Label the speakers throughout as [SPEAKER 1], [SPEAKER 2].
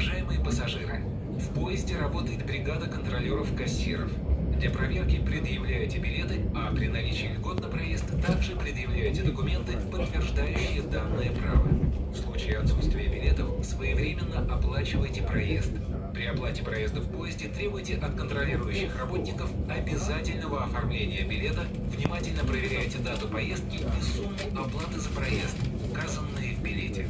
[SPEAKER 1] Уважаемые пассажиры, в поезде работает бригада контролеров-кассиров. Для проверки предъявляете билеты, а при наличии льгот на проезд также предъявляете документы, подтверждающие данное право. В случае отсутствия билетов своевременно оплачивайте проезд. При оплате проезда в поезде требуйте от контролирующих работников обязательного оформления билета, внимательно проверяйте дату поездки и сумму оплаты за проезд, указанные в билете.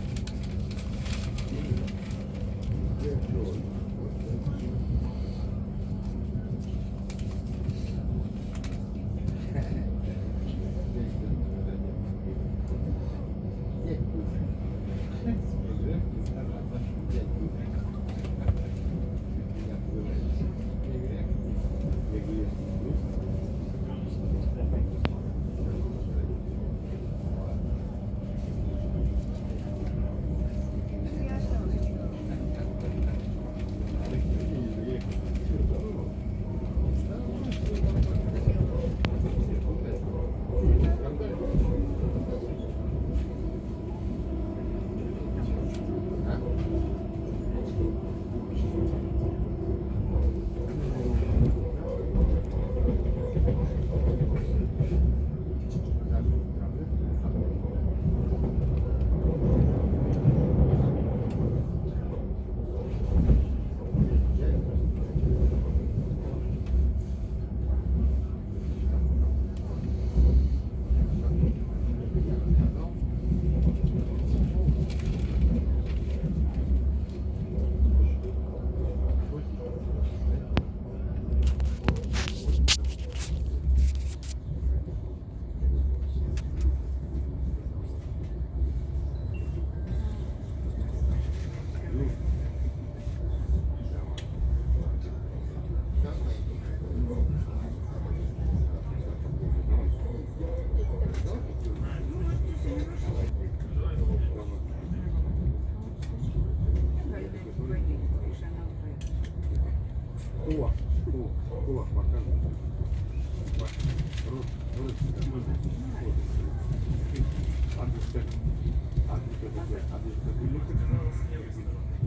[SPEAKER 2] Кулак показывает.